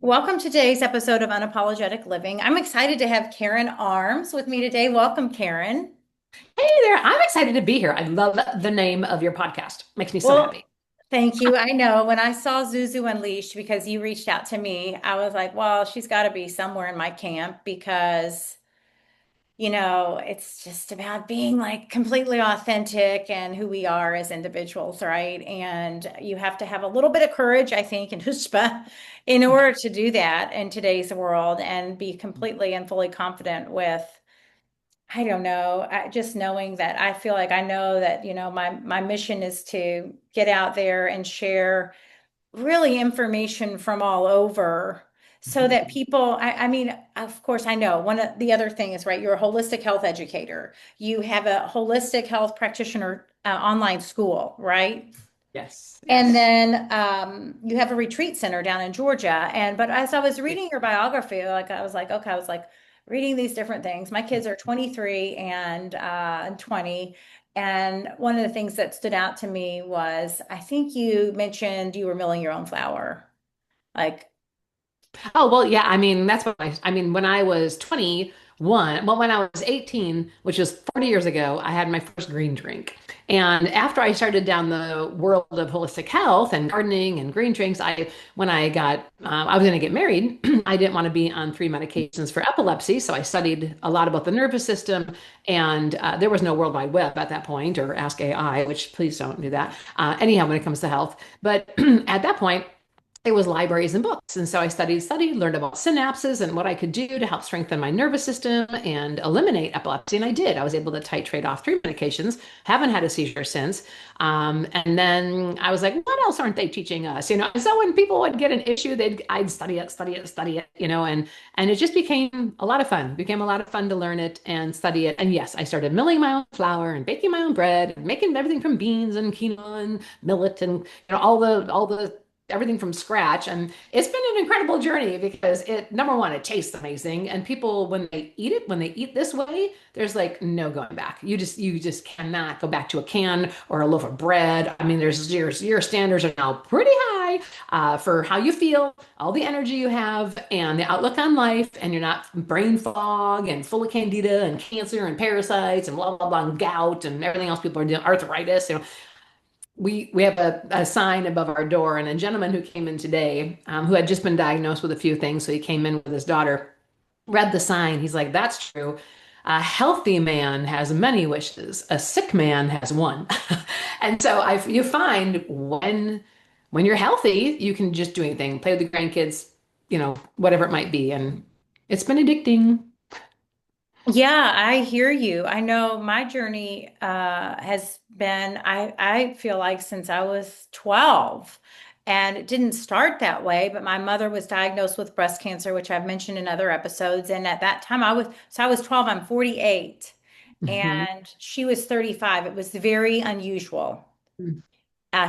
Welcome to today's episode of Unapologetic Living. I'm excited to have Karen Armes with me today. Welcome, Karen. Hey there, I'm excited to be here. I love the name of your podcast. Makes me so Well, happy. thank you. I know when I saw Zuzu Unleashed, because you reached out to me, I was like, well, she's got to be somewhere in my camp because, it's just about being like completely authentic and who we are as individuals, right? And you have to have a little bit of courage, I think, and chutzpah in order to do that in today's world and be completely and fully confident with I don't know. Just knowing that I feel like I know that, my mission is to get out there and share really information from all over so that people, I mean, of course, I know one of the other things, right? You're a holistic health educator. You have a holistic health practitioner online school, right? Yes, And yes. then you have a retreat center down in Georgia. But as I was reading your biography, like I was like, okay, I was like reading these different things. My kids are 23 and 20. And one of the things that stood out to me was I think you mentioned you were milling your own flour. Like, Oh, well, yeah, that's what when I was 21, well, when I was 18, which was 40 years ago, I had my first green drink. And after I started down the world of holistic health and gardening and green drinks, I was going to get married. I didn't want to be on three medications for epilepsy. So I studied a lot about the nervous system. And there was no World Wide Web at that point or Ask AI, which please don't do that. Anyhow, when it comes to health. But at that point, it was libraries and books. And so I studied, learned about synapses and what I could do to help strengthen my nervous system and eliminate epilepsy. And I did. I was able to titrate off three medications, haven't had a seizure since. And then I was like, what else aren't they teaching us? So when people would get an issue, I'd study it, and it just became a lot of fun. It became a lot of fun to learn it and study it. And yes, I started milling my own flour and baking my own bread, and making everything from beans and quinoa and millet and all the everything from scratch. And it's been an incredible journey because number one, it tastes amazing. And people, when they eat this way, there's like no going back. You just cannot go back to a can or a loaf of bread. Your standards are now pretty high for how you feel, all the energy you have, and the outlook on life. And you're not brain fog and full of candida and cancer and parasites and blah, blah, blah, and gout and everything else people are doing, arthritis. We have a sign above our door, and a gentleman who came in today, who had just been diagnosed with a few things, so he came in with his daughter, read the sign. He's like, "That's true. A healthy man has many wishes. A sick man has one." And so you find when you're healthy, you can just do anything, play with the grandkids, whatever it might be, and it's been addicting. yeah, I hear you. I know my journey has been, I feel like since I was 12. And it didn't start that way, but my mother was diagnosed with breast cancer, which I've mentioned in other episodes. And at that time I was 12, I'm 48, Mhm. and she was 35. It was very unusual.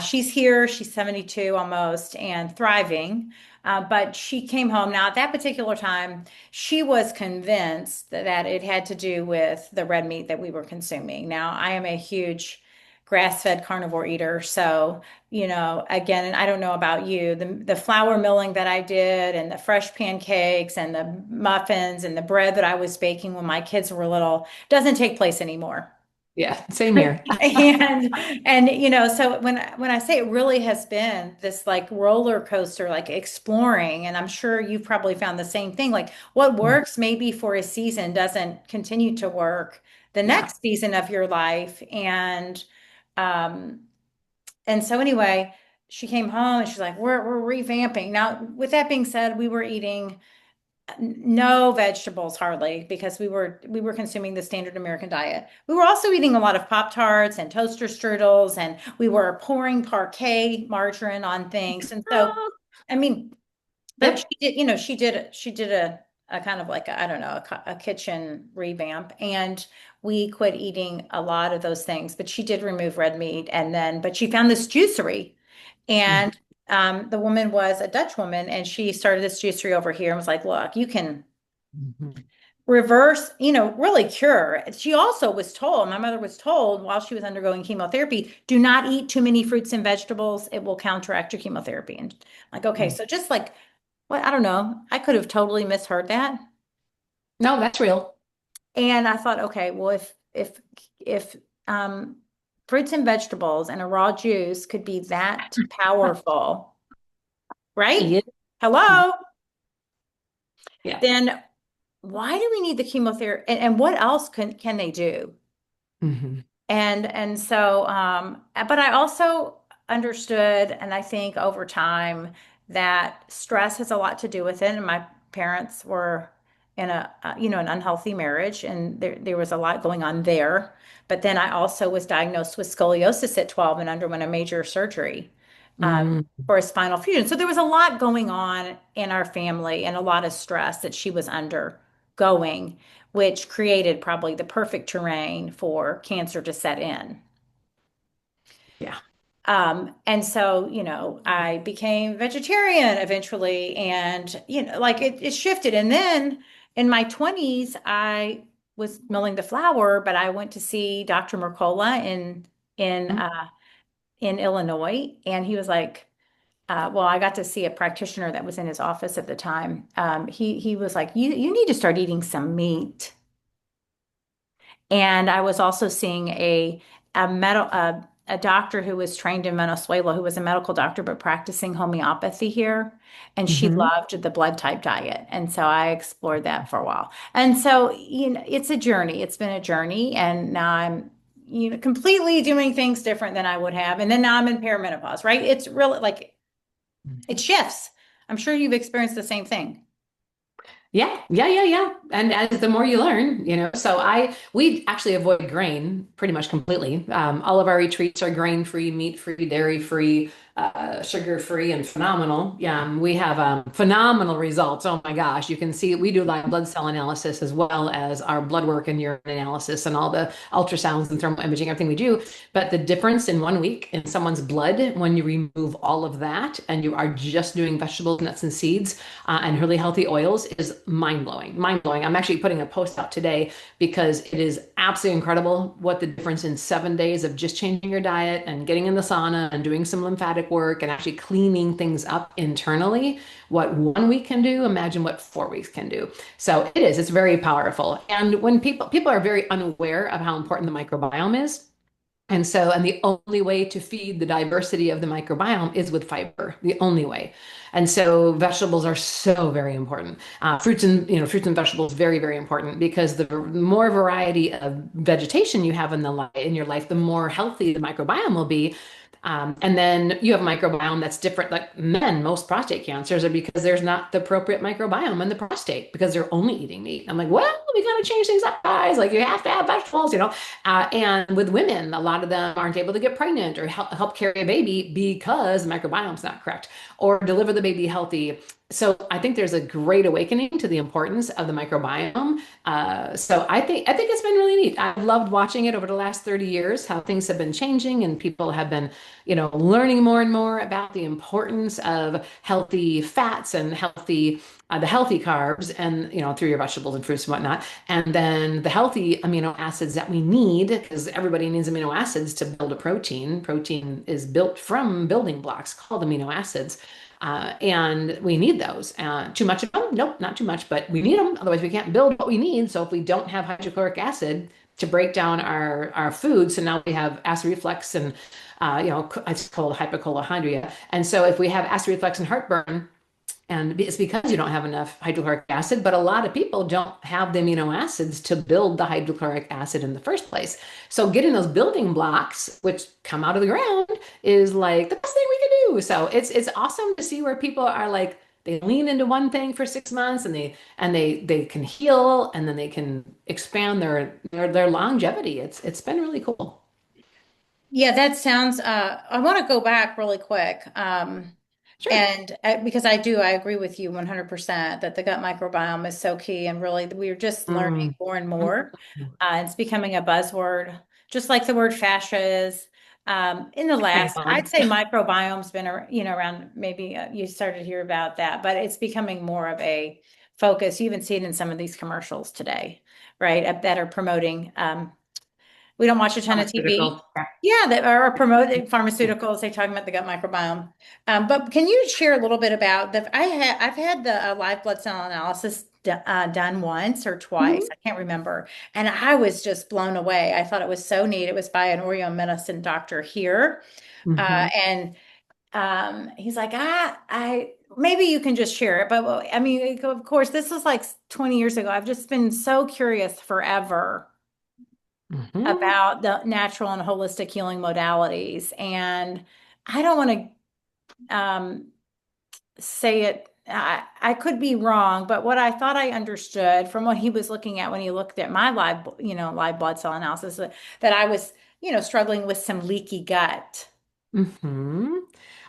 She's here, she's 72 almost and thriving. But she came home. Now, at that particular time, she was convinced that it had to do with the red meat that we were consuming. Now, I am a huge grass-fed carnivore eater. So, again, and I don't know about you, the flour milling that I did and the fresh pancakes and the muffins and the bread that I was baking when my kids were little doesn't take place anymore. Yeah, same here. So when I say it really has been this like roller coaster, like exploring, and I'm sure you've probably found the same thing. Like what works maybe for a season doesn't continue to work the Yeah. next season of your life. Um and so anyway, she came home and she's like, we're revamping. Now, with that being said, we were eating no vegetables hardly because we were consuming the standard American diet. We were also eating a lot of Pop-Tarts and toaster strudels, and we were pouring parquet margarine on things. And so, Oh, I mean, but she yep. did, she did a kind of like I don't know, a kitchen revamp, and we quit eating a lot of those things. But she did remove red meat, but she found this juicery, and the woman was a Dutch woman, and she started this juicery over here and was like, "Look, you can Mhm. reverse, really cure." She also was told, my mother was told while she was undergoing chemotherapy, do not eat too many fruits and vegetables. It will counteract your chemotherapy. And like, okay, so just like well, I don't know. I could have totally misheard that. No, that's real. And I thought, okay, well, if fruits and vegetables and a raw juice could be that powerful, right? Yeah. Hello, Yeah. then why do we need the chemotherapy? And what else can they do? Hmm. And so, but I also understood, and I think over time that stress has a lot to do with it. And my parents were in an unhealthy marriage, and there was a lot going on there. But then I also was diagnosed with scoliosis at 12 and underwent a major surgery Mm. for a spinal fusion. So there was a lot going on in our family and a lot of stress that she was undergoing, which created probably the perfect terrain for cancer to set in. Yeah. And so, I became vegetarian eventually, and like it shifted. And then in my 20s, I was milling the flour, but I went to see Dr. Mercola in Mm. uh, in Illinois, and he was like, well, I got to see a practitioner that was in his office at the time. He was like, you need to start eating some meat. And I was also seeing a doctor who was trained in Venezuela, who was a medical doctor but practicing homeopathy here, and she Hmm. loved the blood type diet, and so I explored that for a while. And so, it's a journey. It's been a journey, and now I'm, completely doing things different than I would have. And then now I'm in perimenopause, right? It's really like it shifts. I'm sure you've experienced the same thing. Yeah, yeah, yeah, yeah. And as the more you learn, so we actually avoid grain pretty much completely. All of our retreats are grain-free, meat-free, dairy-free, sugar-free, and phenomenal. Yeah, we have phenomenal results. Oh my gosh, you can see we do live blood cell analysis as well as our blood work and urine analysis and all the ultrasounds and thermal imaging, everything we do. But the difference in 1 week in someone's blood when you remove all of that and you are just doing vegetables, nuts, and seeds and really healthy oils is mind blowing. Mind blowing. I'm actually putting a post out today because it is absolutely incredible what the difference in 7 days of just changing your diet and getting in the sauna and doing some lymphatic work and actually cleaning things up internally. What 1 week can do, imagine what 4 weeks can do. So it is, it's very powerful. And when people are very unaware of how important the microbiome is, and the only way to feed the diversity of the microbiome is with fiber, the only way. And so vegetables are so very important. Fruits and vegetables very very important because the more variety of vegetation you have in your life, the more healthy the microbiome will be. And then you have a microbiome that's different. Like men, most prostate cancers are because there's not the appropriate microbiome in the prostate because they're only eating meat. I'm like, well, we got to change things up, guys. Like you have to have vegetables. And with women, a lot of them aren't able to get pregnant or help carry a baby because the microbiome's not correct or deliver the baby healthy. So I think there's a great awakening to the importance of the microbiome. So I think it's been really neat. I've loved watching it over the last 30 years, how things have been changing and people have been, learning more and more about the importance of healthy fats and the healthy carbs and, through your vegetables and fruits and whatnot. And then the healthy amino acids that we need, because everybody needs amino acids to build a protein. Protein is built from building blocks called amino acids. And we need those. Too much of them? Nope, not too much, but we need them. Otherwise, we can't build what we need. So if we don't have hydrochloric acid to break down our food, so now we have acid reflux and, it's called hypochondria. And so if we have acid reflux and heartburn, and it's because you don't have enough hydrochloric acid, but a lot of people don't have the amino acids to build the hydrochloric acid in the first place. So getting those building blocks, which come out of the ground, is like the best thing we can do. So it's awesome to see where people are like they lean into one thing for 6 months and they can heal and then they can expand their longevity. It's been really cool. Yeah, that sounds, I want to go back really quick. Sure. And because I agree with you 100% that the gut microbiome is so key. And really, we're just learning Mm. more and more. It's becoming a buzzword, just like the word fascia is. In the last, I'd Triathlon. say microbiome's been, around maybe you started to hear about that, but it's becoming more of a focus. You even see it in some of these commercials today, right? That are promoting We don't watch a ton of TV. Pharmaceutical. Yeah. Yeah, that are promoting pharmaceuticals. They talking about the gut microbiome. But can you share a little bit about the? I've had the live blood cell analysis done once or twice. Mhm. I can't remember, and I was just blown away. I thought it was so neat. It was by an Oreo medicine doctor here, Mhm. and he's like, I maybe you can just share it. But well, I mean, of course, this was like 20 years ago. I've just been so curious forever Mhm. about the natural and holistic healing modalities. And I don't want to say it, I could be wrong, but what I thought I understood from what he was looking at when he looked at my live blood cell analysis, that I was, struggling with some leaky gut. Hmm.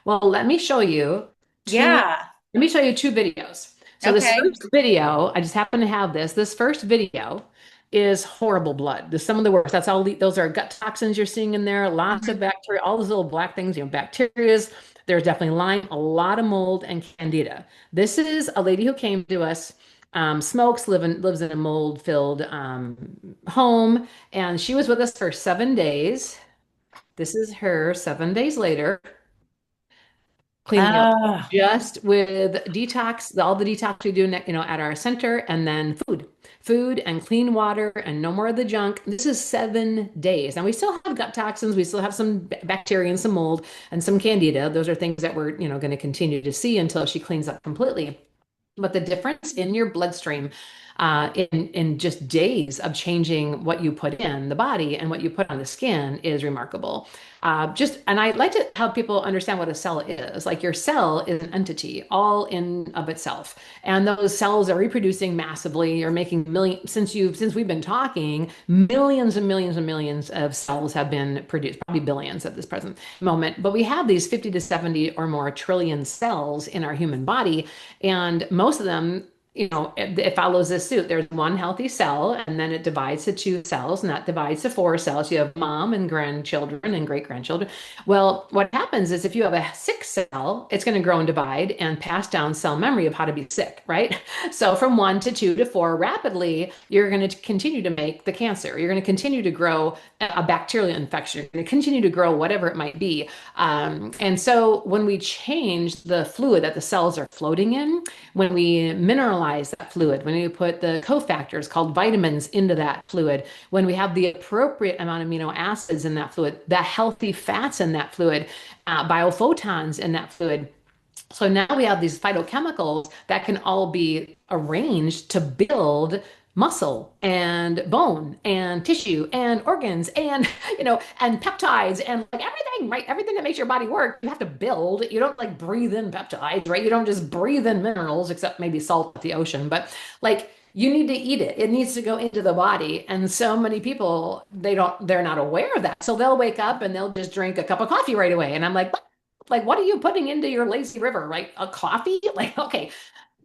Well, two, Yeah. let me show you two videos. So this Okay. first video, I just happen to have this. This first video is horrible blood. This some of the worst. That's all. Those are gut toxins you're seeing in there. Lots of Mhm. bacteria, all those little black things. Bacterias. There's definitely Lyme, a lot of mold and candida. This is a lady who came to us. Smokes, lives in a mold-filled home, and she was with us for 7 days. This is her 7 days later, cleaning up Oh, just with detox, all the detox we do, at our center, and then food and clean water and no more of the junk. This is 7 days. Now we still have gut toxins. We still have some bacteria and some mold and some candida. Those are things that we're, going to continue to see until she cleans up completely. But the difference in your bloodstream in just days of changing what you put in the body and what you put on the skin is remarkable. And I like to help people understand what a cell is. Like your cell is an entity all in of itself, and those cells are reproducing massively. You're making millions since we've been talking. Millions and millions and millions of cells have been produced, probably billions at this present moment. But we have these 50 to 70 or more trillion cells in our human body, and most of them, it follows this suit. There's one healthy cell, and then it divides to two cells, and that divides to four cells. You have mom and grandchildren and great grandchildren. Well, what happens is if you have a sick cell, it's going to grow and divide and pass down cell memory of how to be sick, right? So from one to two to four, rapidly, you're going to continue to make the cancer. You're going to continue to grow a bacterial infection. You're going to continue to grow whatever it might be. And so when we change the fluid that the cells are floating in, when we mineralize that fluid, when we put the cofactors called vitamins into that fluid, when we have the appropriate amount of amino acids in that fluid, the healthy fats in that fluid, biophotons in that fluid. So now we have these phytochemicals that can all be arranged to build muscle and bone and tissue and organs and and peptides and like everything, right? Everything that makes your body work, you have to build. You don't like breathe in peptides, right? You don't just breathe in minerals, except maybe salt at the ocean, but like you need to eat it. It needs to go into the body. And so many people, they're not aware of that. So they'll wake up and they'll just drink a cup of coffee right away. And I'm like, what are you putting into your lazy river, right? A coffee? Like, okay,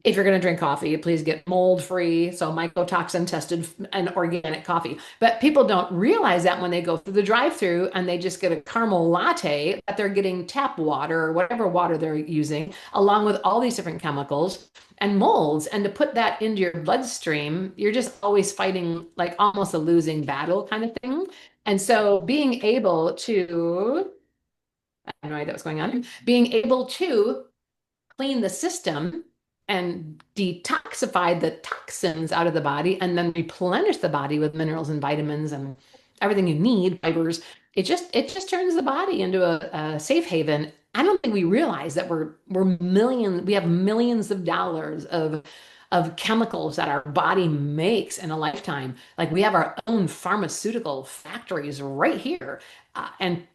if you're going to drink coffee, please get mold free, so mycotoxin tested and organic coffee. But people don't realize that when they go through the drive through and they just get a caramel latte, that they're getting tap water or whatever water they're using, along with all these different chemicals and molds. And to put that into your bloodstream, you're just always fighting like almost a losing battle kind of thing. And so being able to, I have no idea what's going on, being able to clean the system and detoxify the toxins out of the body and then replenish the body with minerals and vitamins and everything you need, fibers. It just turns the body into a safe haven. I don't think we realize that we have millions of dollars of chemicals that our body makes in a lifetime. Like we have our own pharmaceutical factories right here. And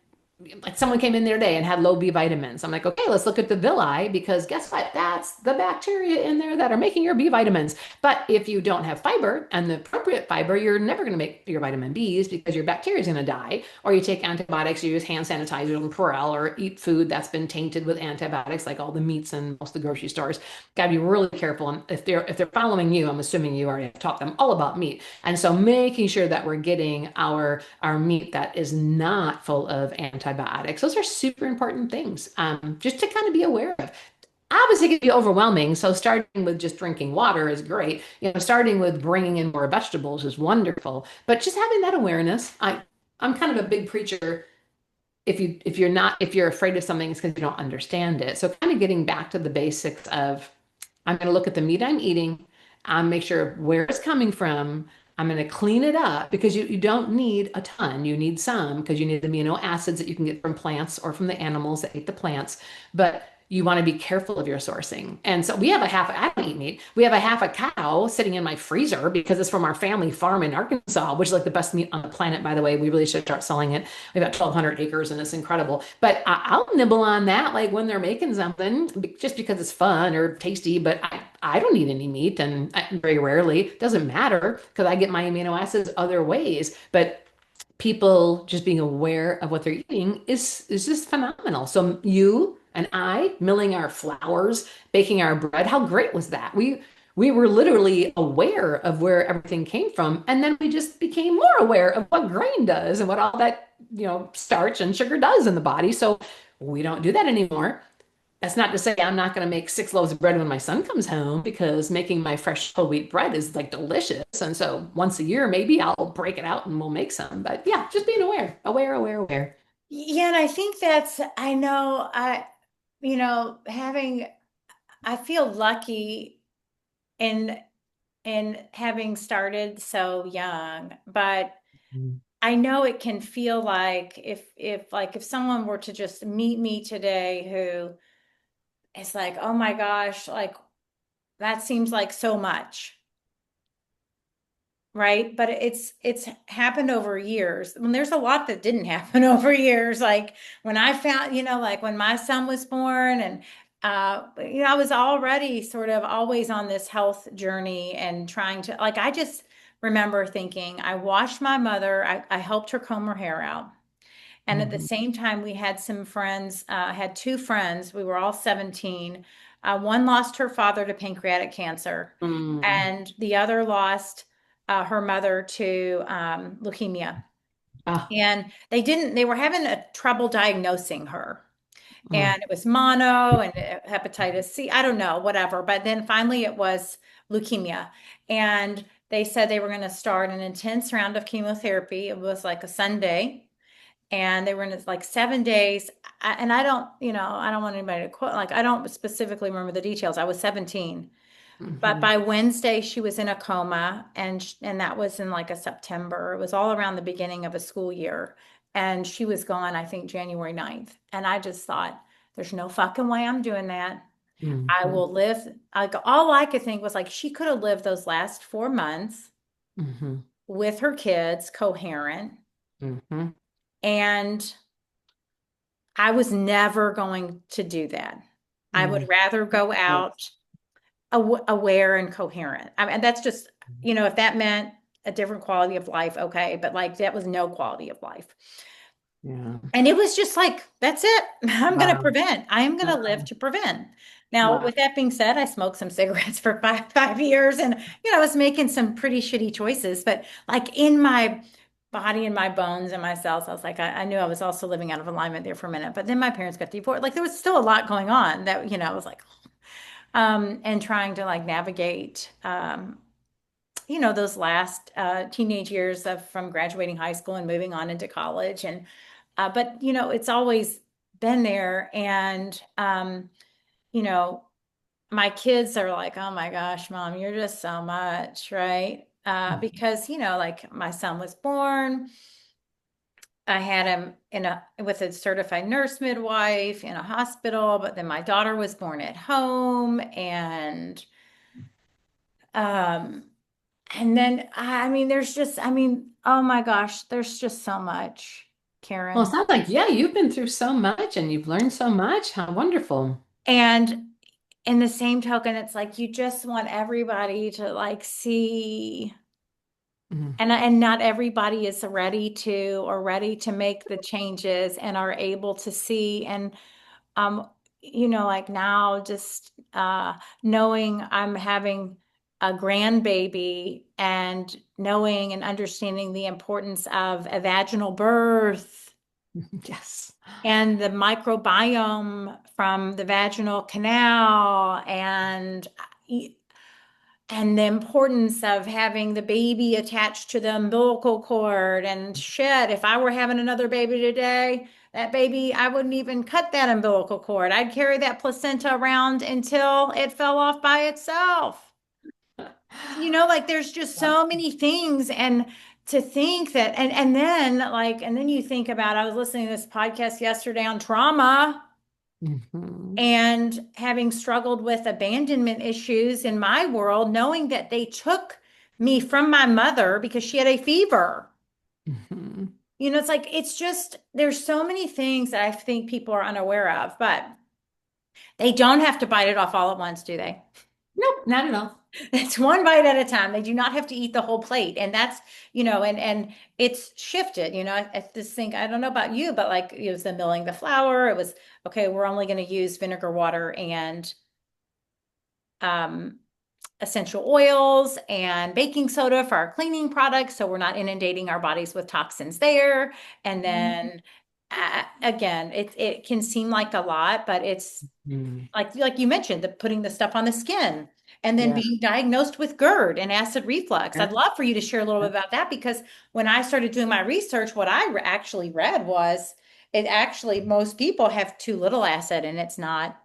like someone came in there today and had low B vitamins. I'm like, okay, let's look at the villi because guess what? That's the bacteria in there that are making your B vitamins. But if you don't have fiber and the appropriate fiber, you're never going to make your vitamin Bs because your bacteria is going to die. Or you take antibiotics, you use hand sanitizer and Purell, or eat food that's been tainted with antibiotics, like all the meats in most of the grocery stores. Got to be really careful. And if they're following you, I'm assuming you already have taught them all about meat. And so making sure that we're getting our meat that is not full of antibiotics. Those are super important things, just to kind of be aware of. Obviously, it can be overwhelming. So starting with just drinking water is great. Starting with bringing in more vegetables is wonderful. But just having that awareness, I'm kind of a big preacher. If you're afraid of something, it's because you don't understand it. So kind of getting back to the basics of I'm going to look at the meat I'm eating. I'm make sure where it's coming from. I'm going to clean it up because you don't need a ton. You need some because you need amino acids that you can get from plants or from the animals that eat the plants. But you want to be careful of your sourcing. And so we have I don't eat meat. We have a half a cow sitting in my freezer because it's from our family farm in Arkansas, which is like the best meat on the planet, by the way. We really should start selling it. We've got 1,200 acres and it's incredible. But I'll nibble on that like when they're making something just because it's fun or tasty. But I don't eat any meat and very rarely. It doesn't matter because I get my amino acids other ways. But people just being aware of what they're eating is just phenomenal. So you and I milling our flours, baking our bread, how great was that? We were literally aware of where everything came from, and then we just became more aware of what grain does and what all that, starch and sugar does in the body. So we don't do that anymore. That's not to say I'm not going to make 6 loaves of bread when my son comes home because making my fresh whole wheat bread is like delicious. And so once a year, maybe I'll break it out and we'll make some. But yeah, just being aware, aware, aware, aware. Yeah, and I think that's, I know, having, I feel lucky in having started so young, but Mm. I know it can feel like if someone were to just meet me today who is like, oh my gosh, like that seems like so much. Right? But it's happened over years. When there's a lot that didn't happen over years. Like when I found, like when my son was born and I was already sort of always on this health journey and trying to like I just remember thinking I watched my mother, I helped her comb her hair out. And at the Mhm. same time, we had some friends, had two friends. We were all 17. One lost her father to pancreatic cancer, Mm. and the other lost her mother to leukemia. Ah, And they were having a trouble diagnosing her. mm, And it was mono and hepatitis C, I don't know, whatever. But then finally it was leukemia. And they said they were going to start an intense round of chemotherapy. It was like a Sunday and they were in like 7 days. And I don't want anybody to quote, like, I don't specifically remember the details. I was 17, but mhm, by Wednesday she was in a coma, and that was in like a September. It was all around the beginning of a school year, and she was gone, I think, January 9th. And I just thought, there's no fucking way I'm doing that. I mhm, will live. Like all I could think was like she could have lived those last 4 months mhm, with her kids, coherent, mhm. and I was never going to do that. I would Yeah. rather go out aware and coherent. I mean, that's just, if that meant a different quality of life, okay. But like that was no quality of life. Yeah. And it was just like, that's it. I'm going to Wow. prevent. I am going to live Wow. to prevent. Now, Wow. with that being said, I smoked some cigarettes for five years and, I was making some pretty shitty choices, but like in my body and my bones and my cells, I was like, I knew I was also living out of alignment there for a minute. But then my parents got divorced. Like there was still a lot going on that, I was like, and trying to like navigate, those last teenage years of from graduating high school and moving on into college. And but it's always been there. And you know, my kids are like, oh my gosh, mom, you're just so much, right? Because like my son was born. I had him with a certified nurse midwife in a hospital, but then my daughter was born at home, um and then I mean there's just I mean, oh my gosh, there's just so much, Well, it Karen. sounds like, yeah, you've been through so much and you've learned so much. How wonderful. And in the same token, it's like you just want everybody to like see, Mhm. and not everybody is ready to make the changes and are able to see. And um like now just knowing I'm having a grandbaby and knowing and understanding the importance of a vaginal birth Yes. and the microbiome from the vaginal canal, and the importance of having the baby attached to the umbilical cord. And shit, if I were having another baby today, that baby, I wouldn't even cut that umbilical cord. I'd carry that placenta around until it fell off by itself. Like there's just Yep. so many things. And to think that, and then and then you think about, I was listening to this podcast yesterday on trauma Mhm. and having struggled with abandonment issues in my world, knowing that they took me from my mother because she had a fever. Mhm. It's like, it's just, there's so many things that I think people are unaware of, but they don't have to bite it off all at once, do they? Nope, not at all. It's one bite at a time. They do not have to eat the whole plate. And that's, and it's shifted, I just think, I don't know about you, but like it was the milling the flour. It was, okay, we're only going to use vinegar, water, and um, essential oils and baking soda for our cleaning products. So we're not inundating our bodies with toxins there. And Mhm. then again, it can seem like a lot, but it's Mhm. like you mentioned, the putting the stuff on the skin and then Yeah. being diagnosed with GERD and acid reflux. Yeah. I'd love for you to share a little bit about that because when I started doing my research, what I actually read was it actually most people have too little acid and it's not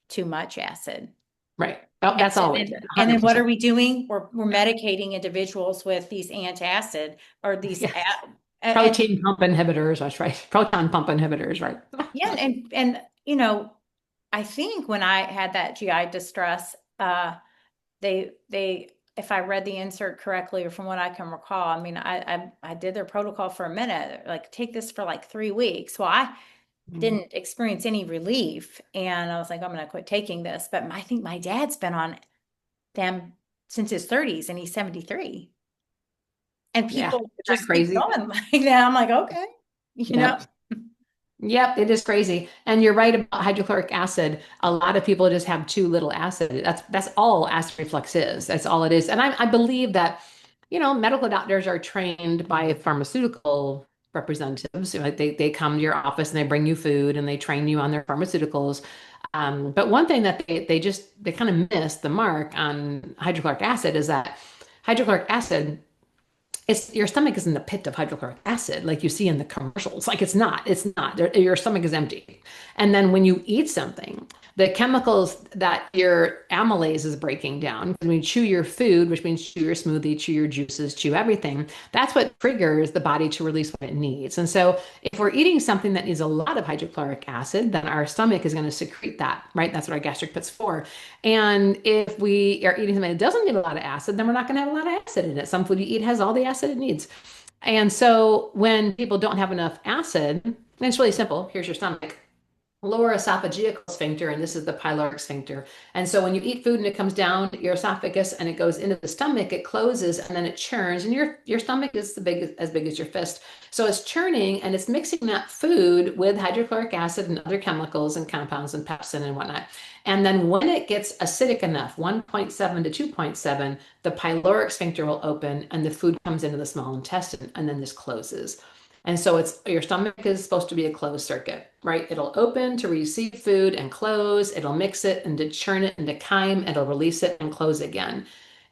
too much acid. Right. Oh, And that's so always it, and then what are 100%. we doing? We're medicating individuals with these antacid or these Yes. and Protein pump inhibitors, that's right. Proton pump inhibitors, right? yeah, and I think when I had that GI distress, they if I read the insert correctly or from what I can recall, I mean I did their protocol for a minute, like take this for like 3 weeks. Well, I Mm. didn't experience any relief, and I was like, I'm gonna quit taking this. But I think my dad's been on them since his 30s, and he's 73, and Yeah. people Isn't that just keep crazy? going like that. I'm like, okay, you know. Yep. Yep, it is crazy. And you're right about hydrochloric acid. A lot of people just have too little acid. That's all acid reflux is. That's all it is. And I believe that, medical doctors are trained by pharmaceutical representatives. Like they come to your office and they bring you food and they train you on their pharmaceuticals. But one thing that they kind of miss the mark on hydrochloric acid is that hydrochloric acid your stomach is in the pit of hydrochloric acid, like you see in the commercials. Like it's not. Your stomach is empty. And then when you eat something, the chemicals that your amylase is breaking down, when you chew your food, which means chew your smoothie, chew your juices, chew everything, that's what triggers the body to release what it needs. And so if we're eating something that needs a lot of hydrochloric acid, then our stomach is going to secrete that, right? That's what our gastric pit's for. And if we are eating something that doesn't need a lot of acid, then we're not going to have a lot of acid in it. Some food you eat has all the acid it needs. And so when people don't have enough acid, and it's really simple. Here's your stomach lower esophageal sphincter, and this is the pyloric sphincter. And so when you eat food and it comes down your esophagus and it goes into the stomach, it closes and then it churns, and your stomach is as big as your fist. So it's churning and it's mixing that food with hydrochloric acid and other chemicals and compounds and pepsin and whatnot. And then when it gets acidic enough, 1.7 to 2.7, the pyloric sphincter will open and the food comes into the small intestine, and then this closes. And so it's your stomach is supposed to be a closed circuit, right? It'll open to receive food and close. It'll mix it and to churn it into chyme. It'll release it and close again.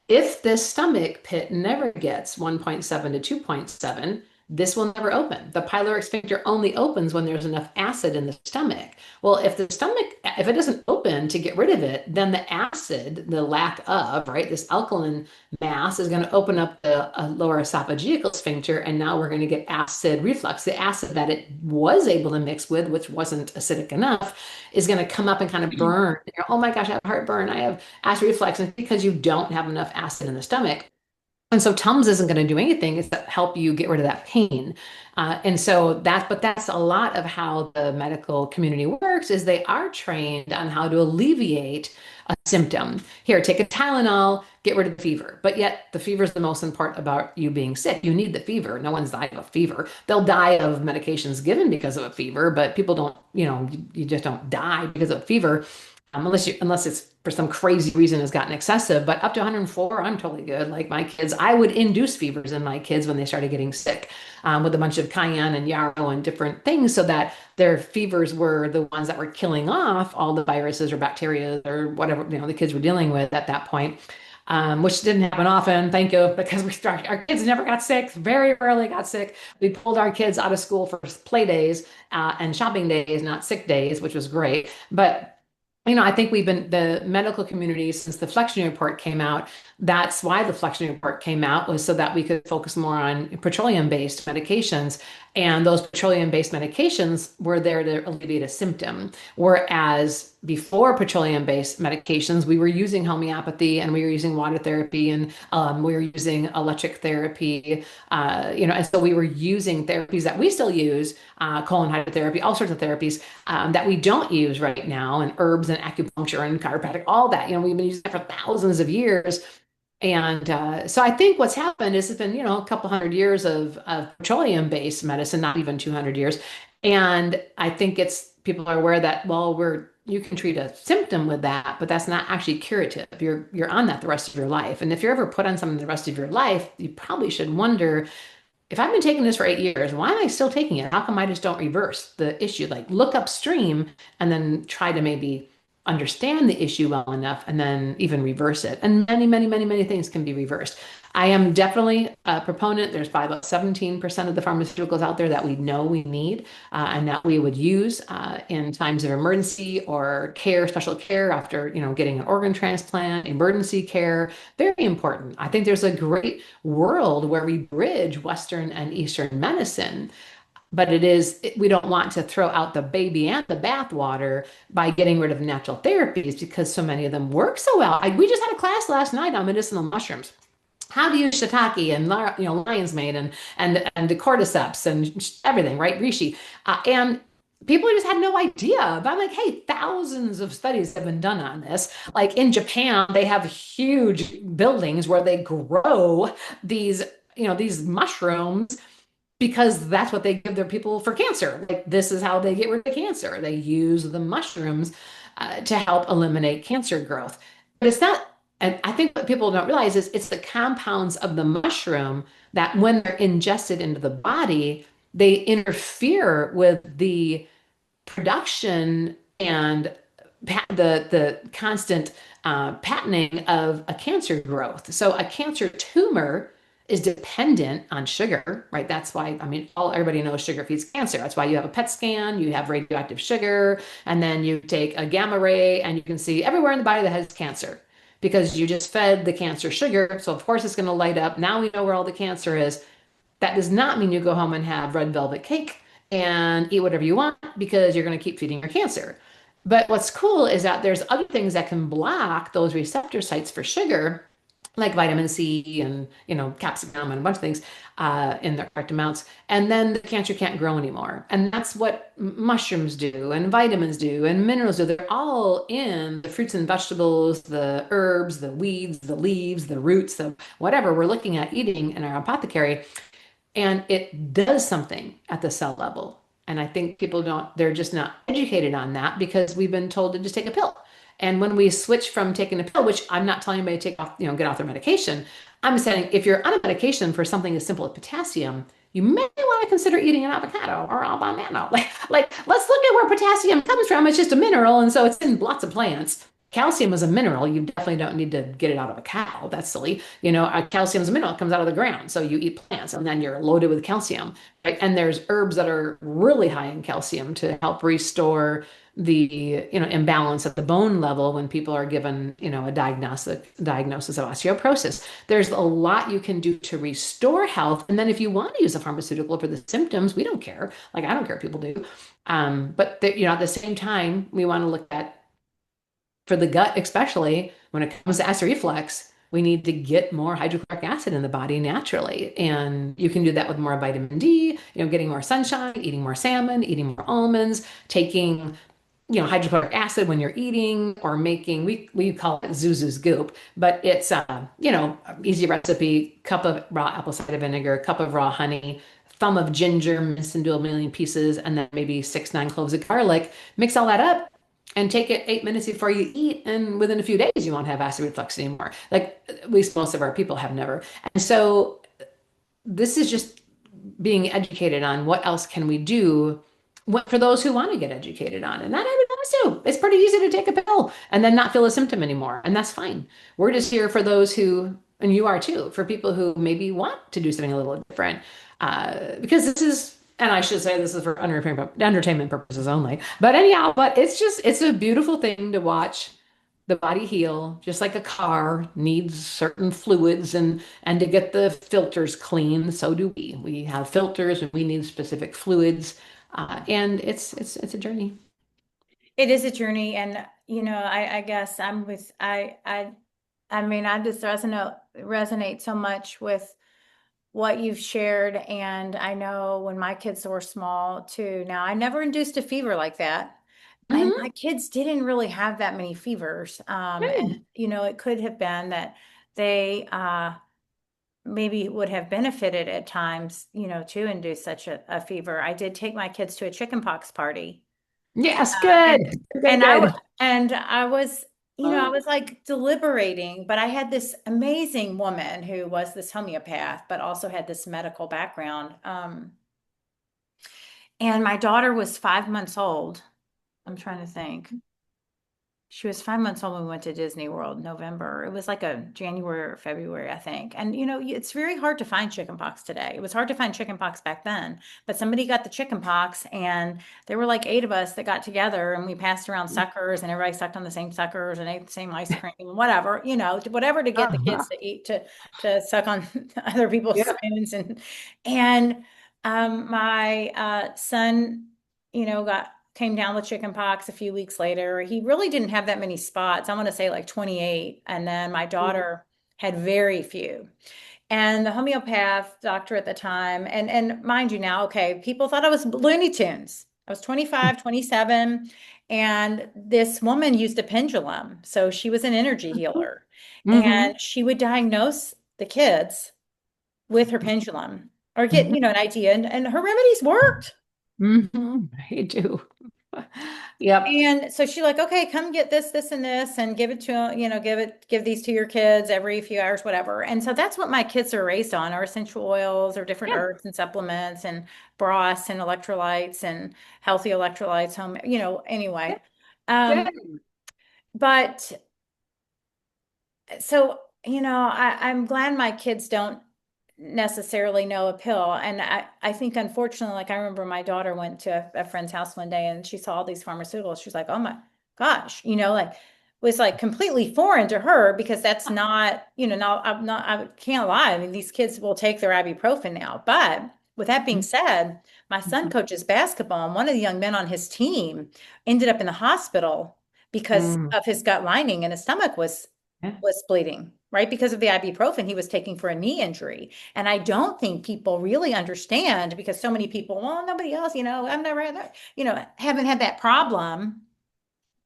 If this stomach pit never gets 1.7 to 2.7, this will never open. The pyloric sphincter only opens when there's enough acid in the stomach. Well, if it doesn't open to get rid of it, then the acid, the lack of, right, this alkaline mass is going to open up the lower esophageal sphincter, and now we're going to get acid reflux. The acid that it was able to mix with, which wasn't acidic enough, is going to come up and kind of burn. Oh my gosh, I have heartburn. I have acid reflux. And because you don't have enough acid in the stomach. And so Tums isn't going to do anything except help you get rid of that pain. But that's a lot of how the medical community works is they are trained on how to alleviate a symptom. Here, take a Tylenol, get rid of the fever. But yet the fever is the most important about you being sick. You need the fever. No one's dying of a fever. They'll die of medications given because of a fever, but people don't, you just don't die because of a fever. Unless it's for some crazy reason has gotten excessive, but up to 104, I'm totally good. Like my kids, I would induce fevers in my kids when they started getting sick with a bunch of cayenne and yarrow and different things, so that their fevers were the ones that were killing off all the viruses or bacteria or whatever the kids were dealing with at that point. which didn't happen often, thank you, because our kids never got sick, very rarely got sick. We pulled our kids out of school for play days and shopping days, not sick days, which was great. But I think we've been the medical community since the flexion report came out. That's why the flexion report came out was so that we could focus more on petroleum-based medications. And those petroleum-based medications were there to alleviate a symptom. Whereas before petroleum-based medications, we were using homeopathy and we were using water therapy and we were using electric therapy, and so we were using therapies that we still use, colon hydrotherapy, all sorts of therapies that we don't use right now, and herbs and acupuncture and chiropractic, all that. We've been using that for thousands of years. And so I think what's happened is it's been, a couple hundred years of petroleum-based medicine, not even 200 years. And I think it's people are aware that, well, you can treat a symptom with that, but that's not actually curative. You're on that the rest of your life. And if you're ever put on something the rest of your life, you probably should wonder, if I've been taking this for 8 years, why am I still taking it? How come I just don't reverse the issue? Like look upstream and then try to maybe understand the issue well enough and then even reverse it. And many, many, many, many things can be reversed. I am definitely a proponent. There's probably about 17% of the pharmaceuticals out there that we know we need and that we would use in times of emergency or care, special care after, getting an organ transplant, emergency care. Very important. I think there's a great world where we bridge Western and Eastern medicine. But we don't want to throw out the baby and the bathwater by getting rid of natural therapies because so many of them work so well. We just had a class last night on medicinal mushrooms. How to use shiitake and lion's mane and the cordyceps and everything, right? Reishi, and people just had no idea. But I'm like, hey, thousands of studies have been done on this. Like in Japan, they have huge buildings where they grow these mushrooms because that's what they give their people for cancer. Like this is how they get rid of cancer. They use the mushrooms to help eliminate cancer growth. But it's not, and I think what people don't realize is it's the compounds of the mushroom that when they're ingested into the body, they interfere with the production and the constant patterning of a cancer growth. So a cancer tumor is dependent on sugar, right? That's why, everybody knows sugar feeds cancer. That's why you have a PET scan, you have radioactive sugar, and then you take a gamma ray and you can see everywhere in the body that has cancer because you just fed the cancer sugar. So of course it's going to light up. Now we know where all the cancer is. That does not mean you go home and have red velvet cake and eat whatever you want because you're going to keep feeding your cancer. But what's cool is that there's other things that can block those receptor sites for sugar like vitamin C and capsicum and a bunch of things in the correct amounts, and then the cancer can't grow anymore. And that's what mushrooms do, and vitamins do, and minerals do. They're all in the fruits and vegetables, the herbs, the weeds, the leaves, the roots, the whatever we're looking at eating in our apothecary, and it does something at the cell level. And I think people don't, they're just not educated on that because we've been told to just take a pill. And when we switch from taking a pill, which I'm not telling anybody to take off, get off their medication, I'm saying if you're on a medication for something as simple as potassium, you may want to consider eating an avocado or a banana. Like let's look at where potassium comes from. It's just a mineral, and so it's in lots of plants. Calcium is a mineral. You definitely don't need to get it out of a cow. That's silly. Calcium is a mineral. It comes out of the ground. So you eat plants and then you're loaded with calcium, right? And there's herbs that are really high in calcium to help restore the imbalance at the bone level when people are given a diagnosis of osteoporosis. There's a lot you can do to restore health, and then if you want to use a pharmaceutical for the symptoms, we don't care. Like I don't care if people do, but at the same time we want to look at, for the gut especially when it comes to acid reflux, we need to get more hydrochloric acid in the body naturally. And you can do that with more vitamin D, getting more sunshine, eating more salmon, eating more almonds, taking hydrochloric acid when you're eating, or making, we call it Zuzu's goop, but it's easy recipe: cup of raw apple cider vinegar, cup of raw honey, thumb of ginger minced into a million pieces, and then maybe 6, 9 cloves of garlic. Mix all that up and take it 8 minutes before you eat, and within a few days you won't have acid reflux anymore. Like at least most of our people have never. And so this is just being educated on what else can we do for those who want to get educated on it. Not everybody to. It's pretty easy to take a pill and then not feel a symptom anymore. And that's fine. We're just here for those who, and you are too, for people who maybe want to do something a little different. Because this is, and I should say this is for entertainment purposes only. But anyhow, but it's a beautiful thing to watch the body heal, just like a car needs certain fluids and to get the filters clean, so do we. We have filters and we need specific fluids. And it's a journey. It is a journey, and I guess I mean, I just resonate so much with what you've shared, and I know when my kids were small too. Now, I never induced a fever like that, and Hmm. my kids didn't really have that many fevers. And Good. it could have been that they maybe would have benefited at times, to induce such a fever. I did take my kids to a chickenpox party. Yes, And good. Good, and I good. and I was, I Oh. was like deliberating, but I had this amazing woman who was this homeopath, but also had this medical background. And my daughter was 5 months old. I'm trying to think. She was 5 months old when we went to Disney World in November. It was like a January or February, I think. And it's very hard to find chickenpox today. It was hard to find chickenpox back then. But somebody got the chickenpox, and there were like 8 of us that got together, and we passed around suckers, and everybody sucked on the same suckers and ate the same ice cream, whatever, whatever to get the Uh-huh. kids to eat to suck on other people's Yeah. spoons. And my son, got came down with chicken pox a few weeks later. He really didn't have that many spots. I want to say like 28. And then my daughter had very few. And the homeopath doctor at the time, and mind you now, okay, people thought I was Looney Tunes. I was 25, 27, and this woman used a pendulum. So she was an energy healer. Hmm. And she would diagnose the kids with her pendulum or get, Hmm. an idea. And her remedies worked. Hmm. I do. Yep. And so she like, okay, come get this, and this, and give it to, give these to your kids every few hours, whatever. And so that's what my kids are raised on, are essential oils or different Yeah. herbs and supplements and broths and electrolytes and healthy electrolytes home, Yeah. anyway. Good. But so, I'm glad my kids don't necessarily know a pill. And I think unfortunately, like I remember my daughter went to a friend's house one day and she saw all these pharmaceuticals. She's like, oh my gosh, like was like completely foreign to her because that's not, I can't lie. I mean, these kids will take their ibuprofen now. But with that being said, my son coaches basketball, and one of the young men on his team ended up in the hospital because Mm. of his gut lining, and his stomach Yeah. was bleeding, right? Because of the ibuprofen he was taking for a knee injury. And I don't think people really understand, because so many people, well, nobody else, I've never had that, haven't had that problem.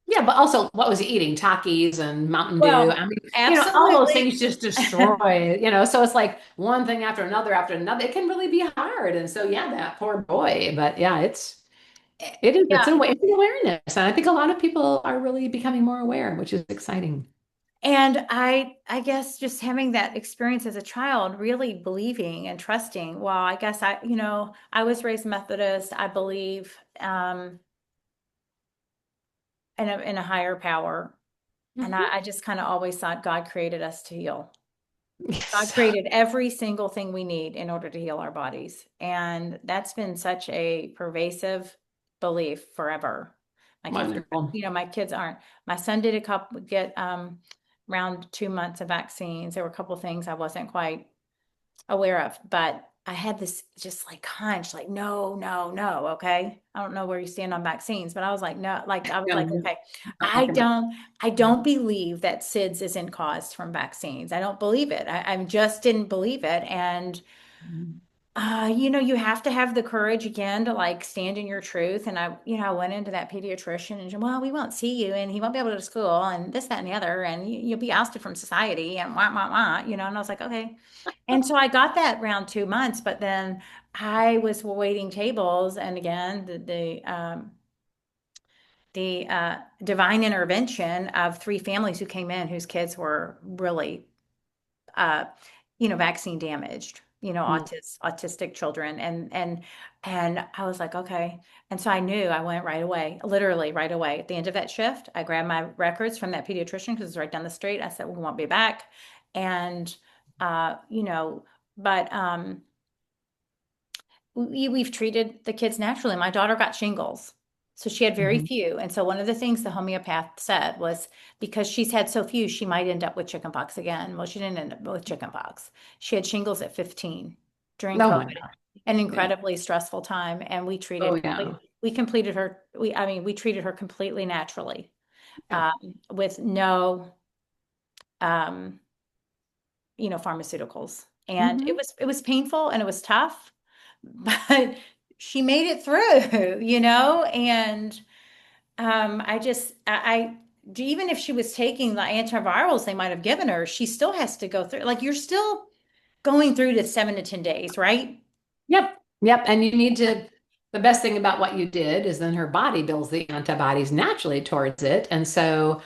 Yeah, but also what was he eating? Takis and Mountain Dew. Well, I mean, all those absolutely. things just destroy, so it's like one thing after another. It can really be hard. And so yeah, that poor boy. But yeah, it is, Yeah. it's an awareness. And I think a lot of people are really becoming more aware, which is exciting. And I guess just having that experience as a child, really believing and trusting. Well, I guess I was raised Methodist. I believe in a higher power. And Mhm. I just kind of always thought God created us to heal. God Yes. created every single thing we need in order to heal our bodies. And that's been such a pervasive belief forever. My kids, Wonderful. my kids aren't. My son did get around 2 months of vaccines. There were a couple of things I wasn't quite aware of, but I had this just like hunch, like, no, no, no. Okay. I don't know where you stand on vaccines, but I was like, no, like, I was Yeah, like, I'm okay, not talking about. I don't believe that SIDS isn't caused from vaccines. I don't believe it. I just didn't believe it. And, you have to have the courage again to like stand in your truth. And I went into that pediatrician and, well, we won't see you and he won't be able to go to school and this, that, and the other. And you'll be ousted from society and wah, wah, wah, and I was like, okay. And so I got that around 2 months, but then I was waiting tables. And again, the divine intervention of 3 families who came in whose kids were really, uh, vaccine damaged. Mm. autistic children. And I was like, okay. And so I knew. I went right away, literally right away. At the end of that shift, I grabbed my records from that pediatrician because it's right down the street. I said, we won't be back. And uh, you know, but we've treated the kids naturally. My daughter got shingles, so she had very Mhm. few. And so one of the things the homeopath said was because she's had so few, she might end up with chickenpox again. Well, she didn't end up with chickenpox. She had shingles at 15 during Oh my COVID, God. an Yeah. incredibly stressful time. And Oh yeah. we completed her, we treated her completely naturally, Yeah. with no, um, pharmaceuticals. And Hmm. it was painful and it was tough, but she made it through, and even if she was taking the antivirals they might have given her, she still has to go through, like you're still going through to 7 to 10 days, right? Yep. Yep. And you need to, the best thing about what you did is then her body builds the antibodies naturally towards it. And so,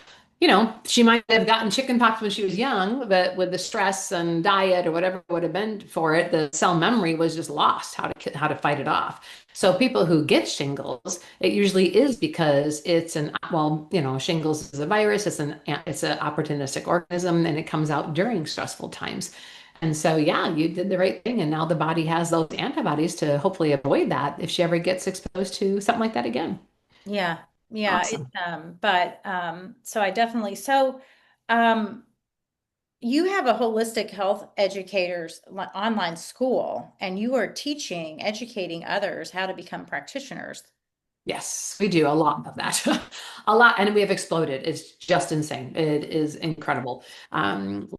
she might have gotten chickenpox when she was young, but with the stress and diet or whatever would have been for it, the cell memory was just lost how to fight it off. So people who get shingles, it usually is because shingles is a virus, it's an opportunistic organism and it comes out during stressful times. And so, yeah, you did the right thing. And now the body has those antibodies to hopefully avoid that if she ever gets exposed to something like that again. Yeah, yeah. Awesome. But so I definitely so um you have a holistic health educators online school, and you are educating others how to become practitioners. Yes, we do a lot of that. A lot. And we have exploded. It's just insane. It is incredible.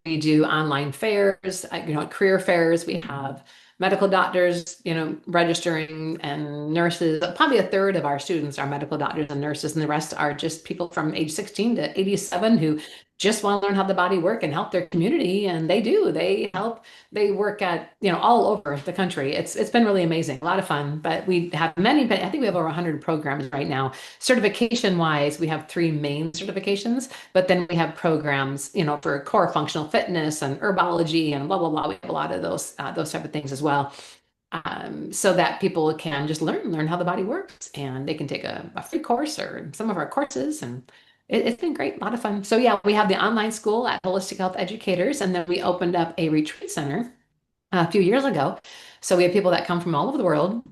We do online fairs, career fairs. We have medical doctors, registering and nurses. Probably a third of our students are medical doctors and nurses, and the rest are just people from age 16 to 87 who just want to learn how the body work and help their community. And they do. They help. They work at, all over the country. It's been really amazing, a lot of fun. But we have many, but I think we have over 100 programs right now. Certification wise, we have three main certifications, but then we have programs, for core functional fitness and herbology and blah blah blah. We have a lot of those type of things as well. So that people can just learn how the body works, and they can take a free course or some of our courses, and it's been great, a lot of fun. So yeah, we have the online school at Holistic Health Educators, and then we opened up a retreat center a few years ago. So we have people that come from all over the world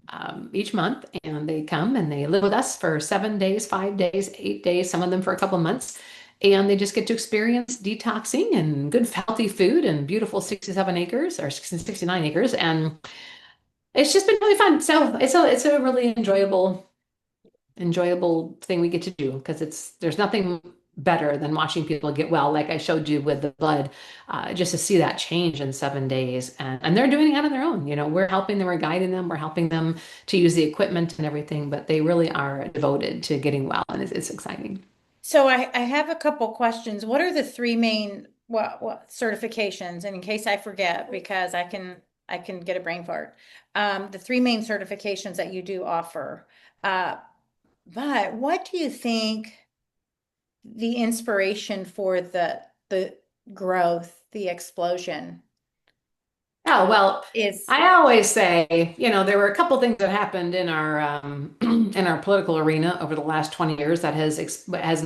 each month, and they come and they live with us for 7 days, 5 days, 8 days, some of them for a couple of months. And they just get to experience detoxing and good, healthy food and beautiful 67 acres or 69 acres. And it's just been really fun. So it's a really enjoyable thing we get to do because there's nothing better than watching people get well, like I showed you with the blood, just to see that change in 7 days. And they're doing it on their own. We're helping them, we're guiding them, we're helping them to use the equipment and everything, but they really are devoted to getting well, and it's exciting. So I have a couple questions. What are the three main what certifications? And in case I forget, because I can get a brain fart. The three main certifications that you do offer. Uh, but what do you think the inspiration for the growth, the explosion Oh, well, is? I always say, there were a couple things that happened in our in our political arena over the last 20 years that has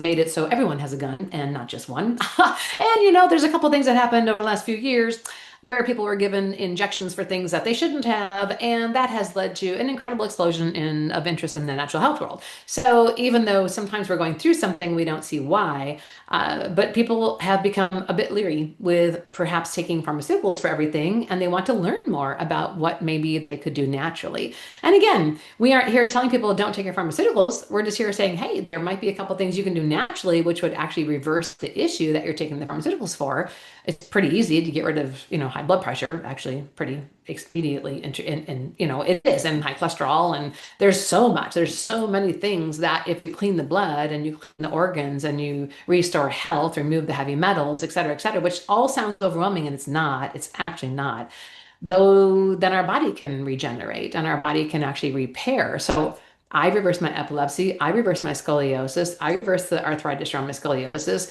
made it so everyone has a gun and not just one. And there's a couple things that happened over the last few years where people were given injections for things that they shouldn't have, and that has led to an incredible explosion of interest in the natural health world. So even though sometimes we're going through something, we don't see why. But people have become a bit leery with perhaps taking pharmaceuticals for everything, and they want to learn more about what maybe they could do naturally. And again, we aren't here telling people don't take your pharmaceuticals. We're just here saying, hey, there might be a couple things you can do naturally, which would actually reverse the issue that you're taking the pharmaceuticals for. It's pretty easy to get rid of, high blood pressure, actually, pretty expediently. And it is, and high cholesterol. And there's so many things that if you clean the blood and you clean the organs and you restore health, remove the heavy metals, et cetera, which all sounds overwhelming, and it's not. It's actually not. Though then our body can regenerate and our body can actually repair. So I reversed my epilepsy. I reversed my scoliosis. I reversed the arthritis around my scoliosis.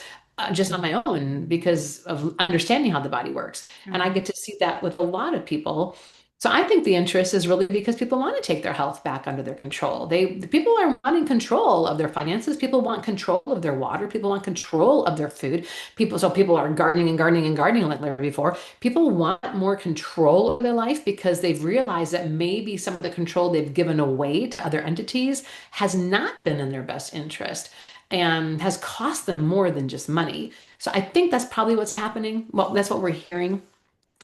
just on my own because of understanding how the body works. And I Mhm. get to see that with a lot of people. So I think the interest is really because people want to take their health back under their control. The people are wanting control of their finances. People want control of their water. People want control of their food. People are gardening and gardening and gardening like never before. People want more control over their life because they've realized that maybe some of the control they've given away to other entities has not been in their best interest and has cost them more than just money. So I think that's probably what's happening. Well, that's what we're hearing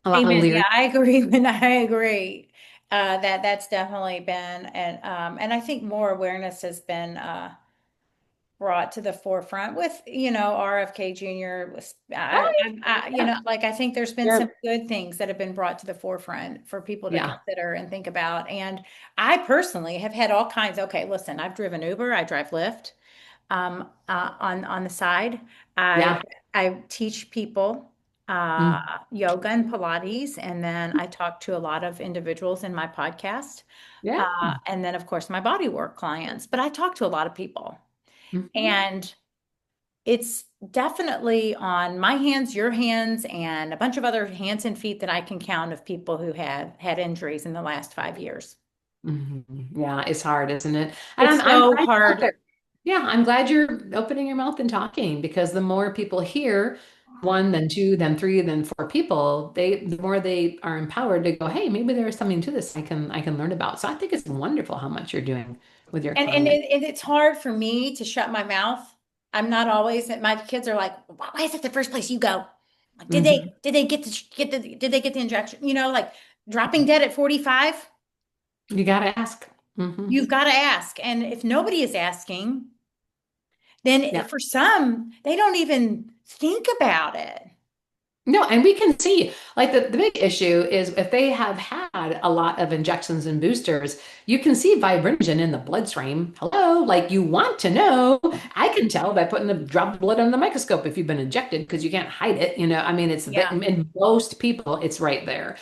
a lot in Amen. Yeah, lyric. I agree. When I agree that that's definitely been, and I think more awareness has been brought to the forefront with, RFK Jr. Oh, yeah. Like I think there's been some You're, good things that have been brought to the forefront for people to yeah. consider and think about. And I personally have had all kinds. Okay, listen, I've driven Uber, I drive Lyft, on the side. I Yeah. I teach people Mm, yoga and Pilates, and then I talk to a lot of individuals in my podcast, yeah. and then of course my body work clients. But I talk to a lot of people, Mhm. and it's definitely on my hands, your hands, and a bunch of other hands and feet that I can count of people who have had injuries in the last 5 years. Mhm. Yeah, it's hard, isn't it? And It's I'm so glad you're out hard. there. Yeah, I'm glad you're opening your mouth and talking because the more people hear, one, then two, then three, then four people, the more they are empowered to go, hey, maybe there is something to this I can learn about. So I think it's wonderful how much you're doing with your And client. it's hard for me to shut my mouth. I'm not always. My kids are like, "Why is that the first place you go? Like, did they Hmm. did they did they get the injection? Like dropping dead at 45. You got to ask. Hmm. You've got to ask. And if nobody is asking, then Yeah. for some, they don't even think about it. No, and we can see like the big issue is if they have had a lot of injections and boosters, you can see fibrinogen in the bloodstream. Hello, like you want to know. I can tell by putting a drop of blood under the microscope if you've been injected because you can't hide it. I mean, Yeah. in most people, it's right there.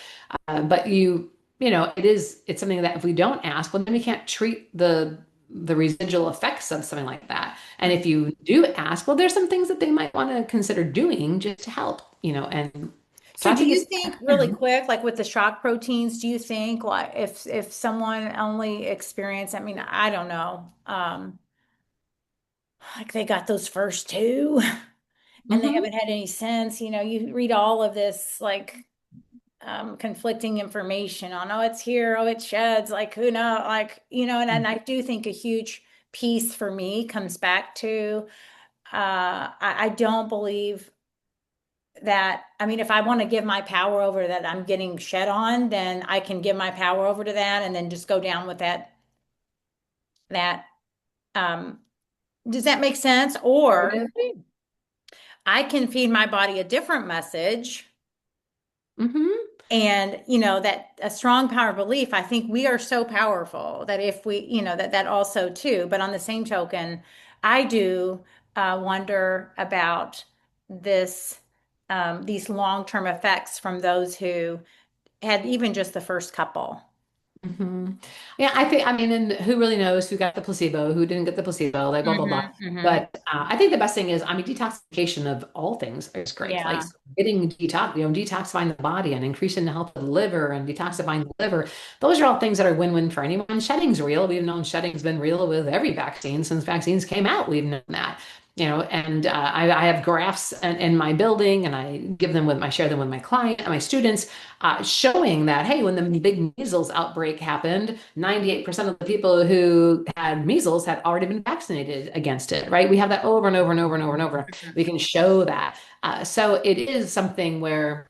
But it's something that if we don't ask, well, then we can't treat the residual effects of something like that. And if you do ask, well, there's some things that they might want to consider doing just to help, and so So I do think you it's, think really quick, like with the shock proteins, do you think like if someone only experienced, I mean, I don't know, like they got those first two and they Mhm, haven't had any since, you read all of this like conflicting information on, oh, it's here, oh, it sheds, like who know, like, and I do think a huge piece for me comes back to I don't believe that, I mean, if I want to give my power over that I'm getting shed on, then I can give my power over to that and then just go down with that um does that make sense? Or totally. I can feed my body a different message. Mhm, And that a strong power belief, I think we are so powerful that if we, that also too. But on the same token, I do wonder about this, these long-term effects from those who had even just the first couple. mhm. Yeah, I mean, and who really knows who got the placebo, who didn't get the placebo, like blah blah blah. Hmm. But I think the best thing is, I mean, detoxification of all things is great. Like Yeah. so getting detoxifying the body and increasing the health of the liver and detoxifying the liver. Those are all things that are win-win for anyone. Shedding's real. We've known shedding's been real with every vaccine since vaccines came out. We've known that. And I have graphs in my building, and I share them with my client and my students, showing that, hey, when the big measles outbreak happened, 98% of the people who had measles had already been vaccinated against it, right? We have that over and over and over and over and over. We can show that. So it is something where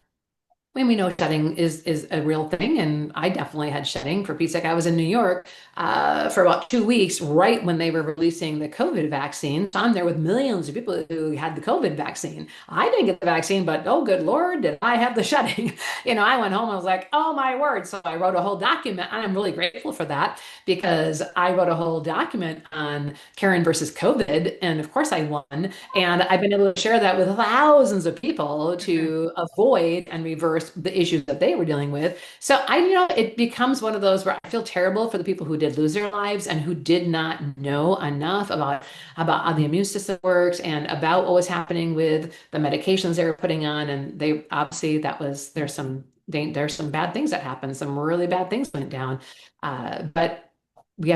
when we know shedding is a real thing, and I definitely had shedding. For Pete's sake, I was in New York for about 2 weeks, right when they were releasing the COVID vaccine. So I'm there with millions of people who had the COVID vaccine. I didn't get the vaccine, but oh, good Lord, did I have the shedding? I went home, I was like, oh my word. So I wrote a whole document, and I'm really grateful for that because I wrote a whole document on Karen versus COVID, and of course I won. And I've been able to share that with thousands of people Mhm. to avoid and reverse course, the issues that they were dealing with. So it becomes one of those where I feel terrible for the people who did lose their lives and who did not know enough about how the immune system works and about what was happening with the medications they were putting on. And they obviously there's some bad things that happened, some really bad things went down. But we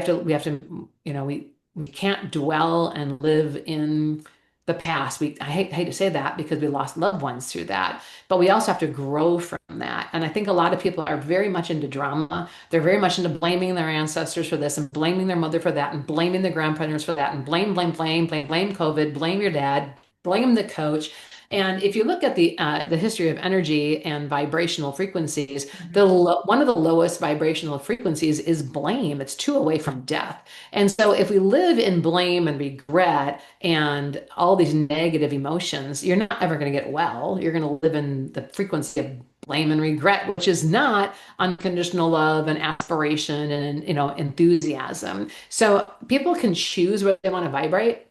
can't dwell and live in the past. I hate to say that because we lost loved ones through that, but we also have to grow from that. And I think a lot of people are very much into drama. They're very much into blaming their ancestors for this and blaming their mother for that and blaming the grandparents for that and blame COVID, blame your dad, blame the coach. And if you look at the history of energy and vibrational frequencies, one of the lowest vibrational frequencies is blame. It's two away from death. And so if we live in blame and regret and all these negative emotions, you're not ever going to get well. You're going to live in the frequency of blame and regret, which is not unconditional love and aspiration and enthusiasm. So people can choose where they want to vibrate.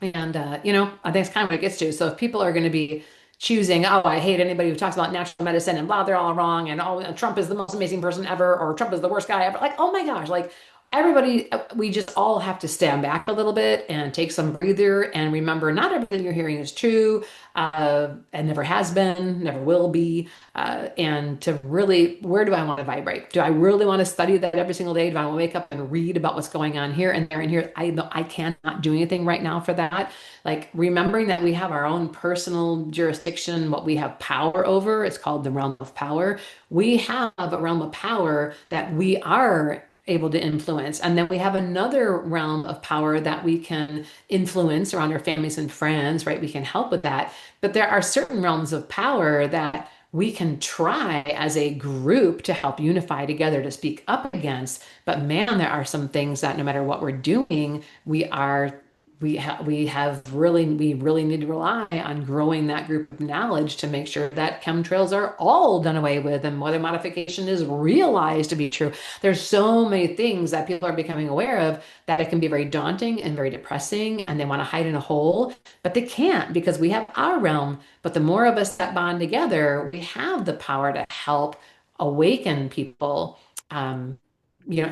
And I think it's kind of what it gets to. So if people are going to be choosing, oh, I hate anybody who talks about natural medicine and blah, they're all wrong, and oh, Trump is the most amazing person ever, or Trump is the worst guy ever. Like, oh my gosh, like everybody, we just all have to stand back a little bit and take some breather and remember not everything you're hearing is true, and never has been, never will be. And to really, where do I want to vibrate? Do I really want to study that every single day? Do I want to wake up and read about what's going on here and there and here? I cannot do anything right now for that. Like remembering that we have our own personal jurisdiction, what we have power over, it's called the realm of power. We have a realm of power that we are able to influence. And then we have another realm of power that we can influence around our families and friends, right? We can help with that. But there are certain realms of power that we can try as a group to help unify together to speak up against. But man, there are some things that no matter what we're doing, we really need to rely on growing that group of knowledge to make sure that chemtrails are all done away with and weather modification is realized to be true. There's so many things that people are becoming aware of that it can be very daunting and very depressing, and they want to hide in a hole, but they can't because we have our realm. But the more of us that bond together, we have the power to help awaken people. Um,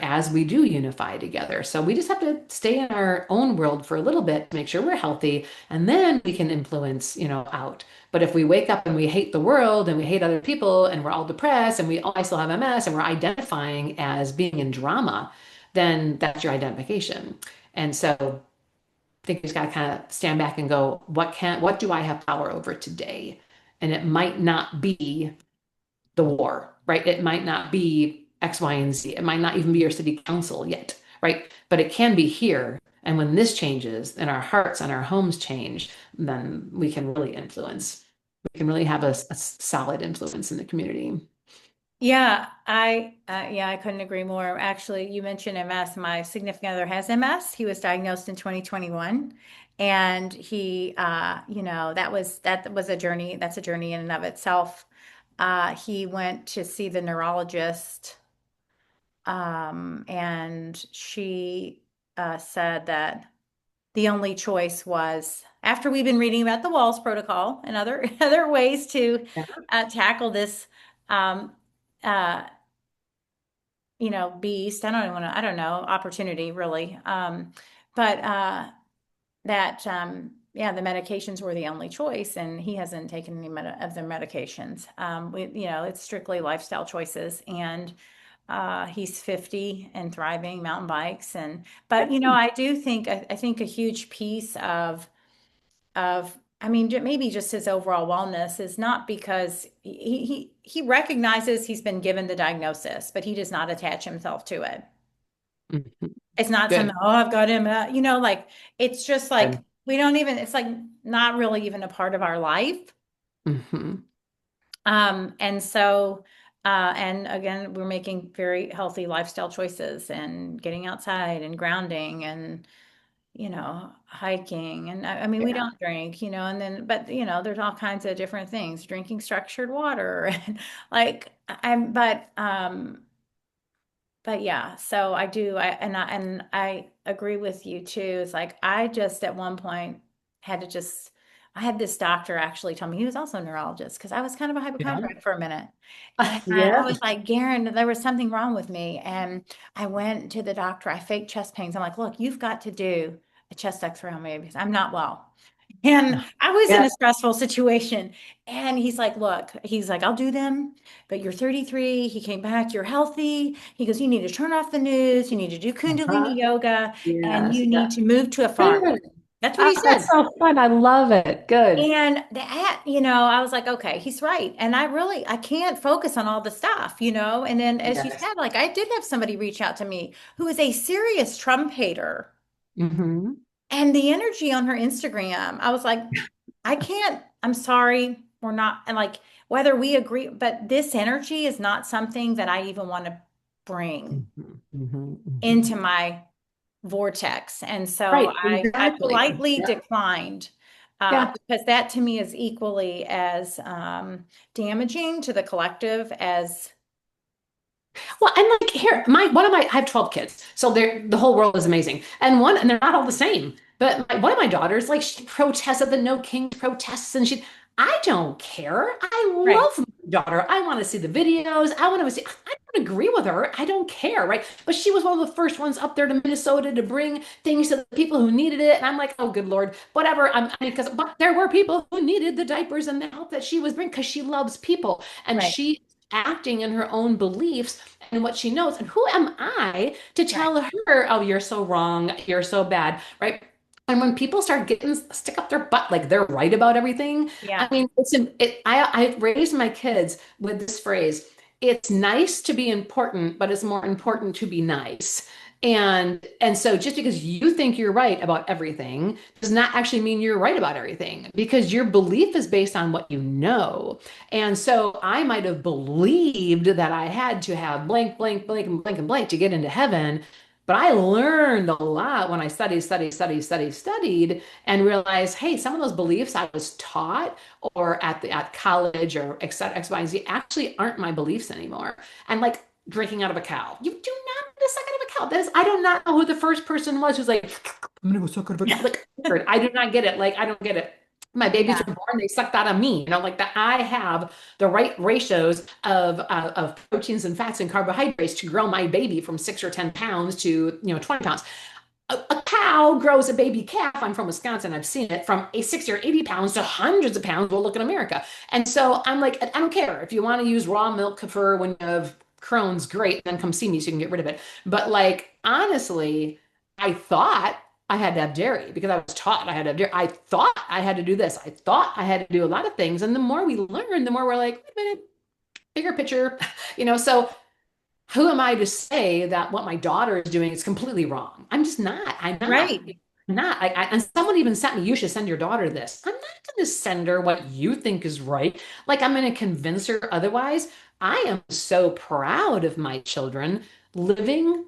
as we do unify together. So we just have to stay in our own world for a little bit to make sure we're healthy, and then we can influence, out. But if we wake up and we hate the world and we hate other people and we're all depressed and I still have MS and we're identifying as being in drama, then that's your identification. And so I think you just got to kind of stand back and go, what do I have power over today? And it might not be the war, right? It might not be X, Y, and Z. It might not even be your city council yet, right? But it can be here. And when this changes and our hearts and our homes change, then we can really influence. We can really have a solid influence in the community. Yeah, I couldn't agree more. Actually, you mentioned MS. My significant other has MS. He was diagnosed in 2021, and that was a journey. That's a journey in and of itself. He went to see the neurologist, and she said that the only choice was after we've been reading about the Walls Protocol and other other ways to Yeah. tackle this um, uh, beast. I don't even want to, I don't know, opportunity really. But that yeah, the medications were the only choice, and he hasn't taken any of their medications. It's strictly lifestyle choices, and he's 50 and thriving, mountain bikes, but I do think I think a huge piece of I mean, maybe just his overall wellness is not because he recognizes he's been given the diagnosis, but he does not attach himself to it. Mhm. It's not something, Good. oh, I've got him, like it's just like Good. we don't even, it's like not really even a part of our life. Hmm. And so, and again, we're making very healthy lifestyle choices and getting outside and grounding and hiking. And I mean, we Yeah. don't drink, and then, but there's all kinds of different things, drinking structured water and like but yeah, so I do, I agree with you too. It's like I just at one point had to just I had this doctor actually tell me, he was also a neurologist, because I was kind of a Yeah. hypochondriac for a minute. And I Yeah. was like, Garen, there was something wrong with me. And I went to the doctor. I faked chest pains. I'm like, look, you've got to do a chest x-ray on me because I'm not well. And I was in Yeah. a stressful situation. And he's like, look, he's like, I'll do them, but you're 33. He came back, you're healthy. He goes, you need to turn off the news. You need to do Kundalini Uh-huh. yoga, and Yes. you Yeah. need to move to a farm. Good. That's what Oh, he that's said. so fun. I love it. Good. And that, I was like, okay, he's right. And I can't focus on all the stuff, And then, as you Yes. said, like I did have somebody reach out to me who is a serious Trump hater. Hmm. And the energy on her Instagram, I was like, I can't, I'm sorry, we're not, and like, whether we agree, but this energy is not something that I even want to bring Hmm. Hmm. into Hmm. my vortex. And so Right. I Exactly. politely Yeah. declined, Yeah. because that to me is equally as damaging to the collective as, Well, and like here, my one of my I have 12 kids, so they're the whole world is amazing, and they're not all the same. But one of my daughters, like she protests at the No King protests, and I don't care. I right, love my daughter. I want to see the videos. I want to see. I don't agree with her. I don't care, right? But she was one of the first ones up there to Minnesota to bring things to the people who needed it, and I'm like, oh, good Lord, whatever. I mean, because but there were people who needed the diapers and the help that she was bringing because she loves people, and right, she acting in her own beliefs and what she knows. And who am I to right. tell her, oh, you're so wrong, you're so bad, right? And when people start getting stick up their butt like they're right about everything, I Yeah, mean, I raised my kids with this phrase. It's nice to be important, but it's more important to be nice. And so just because you think you're right about everything does not actually mean you're right about everything because your belief is based on what you know. And so I might have believed that I had to have blank, blank, blank, and blank, and blank to get into heaven. But I learned a lot when I studied, and realized, hey, some of those beliefs I was taught or at college or et cetera, X, Y, and Z actually aren't my beliefs anymore. And like drinking out of a cow. You do not want to suck out of a cow. That is, I do not know who the first person was who's like, I'm gonna go suck out of a cow. Like, I do not get it. Like, I don't get it. My babies yeah, were born, they sucked out of me. Like that I have the right ratios of proteins and fats and carbohydrates to grow my baby from 6 or 10 pounds to 20 pounds. A cow grows a baby calf. I'm from Wisconsin. I've seen it from a 60 or 80 pounds to hundreds of pounds. Well, look at America. And so I'm like, I don't care if you want to use raw milk for when you have Crohn's, great. Then come see me so you can get rid of it. But like, honestly, I thought I had to have dairy because I was taught I had to have dairy. I thought I had to do this. I thought I had to do a lot of things. And the more we learn, the more we're like, wait a minute, bigger picture, so who am I to say that what my daughter is doing is completely wrong? I'm just not. I'm not. right, I'm not. And someone even sent me, you should send your daughter this. I'm not going to send her what you think is right. Like I'm going to convince her otherwise. I am so proud of my children living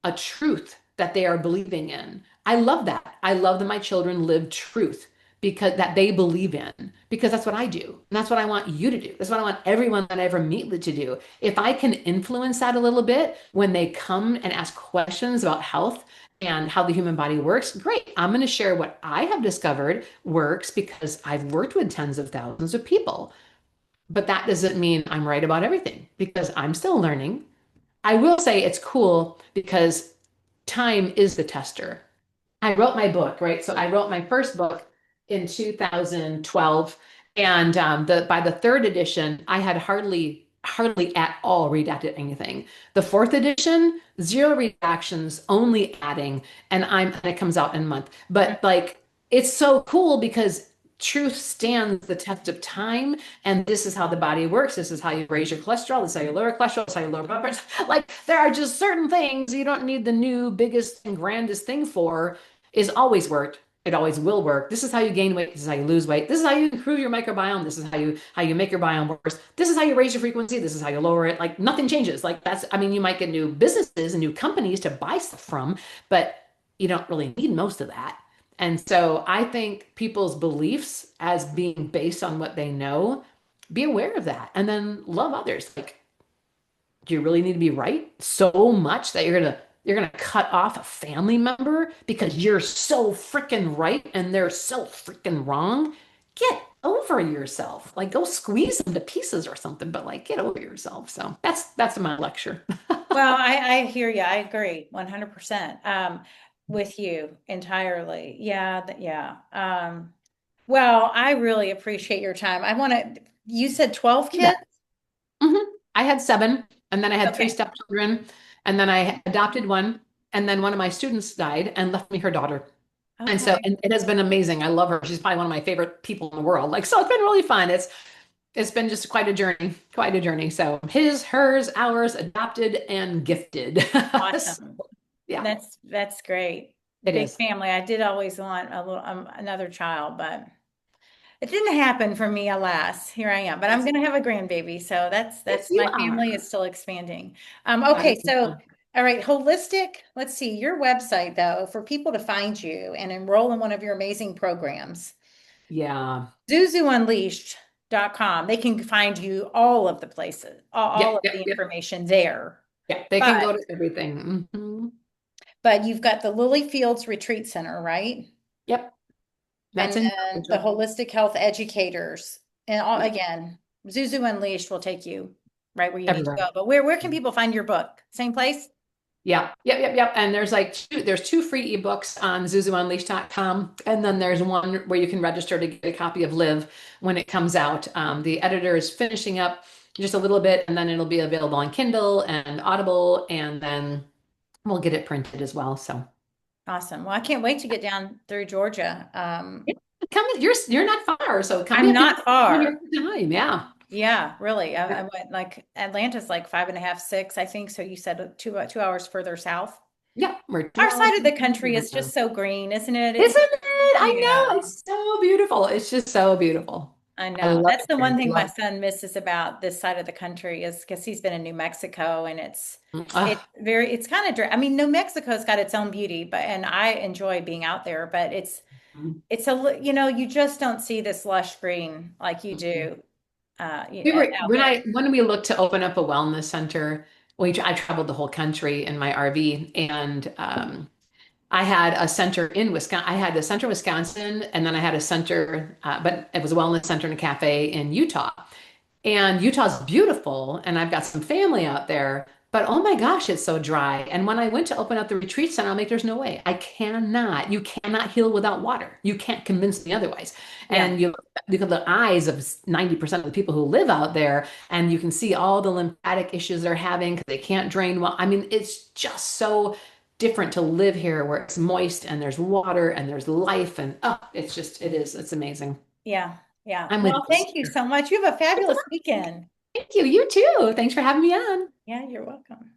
a truth that they are believing in. I love that. I love that my children live truth because that they believe in because that's what I do. And that's what I want you to do. That's what I want everyone that I ever meet to do. If I can influence that a little bit when they come and ask questions about health and how the human body works, great. I'm going to share what I have discovered works because I've worked with tens of thousands of people. But that doesn't mean I'm right about everything because I'm still learning. I will say it's cool because time is the tester. I wrote my book, right? So I wrote my first book in 2012, and the by the third edition, I had hardly at all redacted anything. The fourth edition, zero redactions, only adding, and it comes out in a month. But like, it's so cool because truth stands the test of time, and this is how the body works. This is how you raise your cholesterol. This is how you lower cholesterol. This is how you lower blood pressure. Like, there are just certain things you don't need the new, biggest, and grandest thing for is always worked. It always will work. This is how you gain weight. This is how you lose weight. This is how you improve your microbiome. This is how you make your biome worse. This is how you raise your frequency. This is how you lower it. Like nothing changes. Like that's I mean, you might get new businesses and new companies to buy stuff from, but you don't really need most of that. And so I think people's beliefs as being based on what they know, be aware of that and then love others. Like do you really need to be right so much that you're gonna cut off a family member because you're so freaking right and they're so freaking wrong? get over yourself. Like go squeeze them to pieces or something, but like get over yourself. So that's my lecture. Well, I hear you. I agree 100% with you entirely. Yeah, yeah. Well, I really appreciate your time. I want to, you said 12 You bet. kids? hmm I had seven, and then I had three Okay. stepchildren, and then I adopted one, and then one of my students died and left me her daughter. And so, Okay. and it has been amazing. I love her. She's probably one of my favorite people in the world. Like, so it's been really fun. It's been just quite a journey, quite a journey. So his, hers, ours, adopted and gifted. So, Awesome. yeah, That's great. it Big is. family. I did always want a little another child, but it didn't happen for me, alas. Here I am. But I'm Yes, gonna have a grandbaby, so yes, that's you my family is are. still expanding. That Okay, is so fun. all right, holistic. Let's see your website though for people to find you and enroll in one of your amazing programs. Yeah. ZuzuUnleashed.com. They can find you all of the places, all Yep, of yep, the yep. information there. Yeah, they can But go to everything. but you've got the Lily Fields Retreat Center, right? Yep, And that's in then the Georgia. holistic health educators. And all, again, Zuzu Unleashed will take you right where you need to Everywhere. go. But where can people find your book? Same place? Yeah, yep, yep, yep. And there's two free ebooks on zuzuunleashed.com. And then there's one where you can register to get a copy of Live when it comes out. The editor is finishing up just a little bit, and then it'll be available on Kindle and Audible, and then we'll get it printed as well. So Awesome. Well, I can't wait to get down through Georgia. yeah, come you're not far, so come I'm yeah, people not come here far. all the time. Yeah. Yeah, really. I Yeah. went like Atlanta's like 5.5, 6, I think. So you said 2 hours further south. Yeah, we're two Our hours side of from the country is here. just so green, isn't it? It's Isn't it? I yeah. know. It's so beautiful. It's just so beautiful. I I know. love That's it the here. one thing my Love son misses about this side of the country is because he's been in New Mexico and it. it's kind of I mean, New Mexico's got its own beauty, but and I enjoy being out there, but you just don't see this lush green like you Mhm. do We were out there. when we looked to open up a wellness center, I traveled the whole country in my RV, and I had a center in Wisconsin. I had a center in Wisconsin, and then I had a center, but it was a wellness center and a cafe in Utah. And Utah's beautiful, and I've got some family out there, but oh my gosh, it's so dry. And when I went to open up the retreat center, I'm like, there's no way. You cannot heal without water. You can't convince me otherwise. Yeah. And you look at the eyes of 90% of the people who live out there, and you can see all the lymphatic issues they're having because they can't drain well. I mean, it's just so different to live here where it's moist and there's water and there's life, and it's amazing. Yeah. Yeah. I'm with Well, you, thank you sister. so much. You have a fabulous weekend. Thank you. You too. Thanks for having me on. Yeah, you're welcome.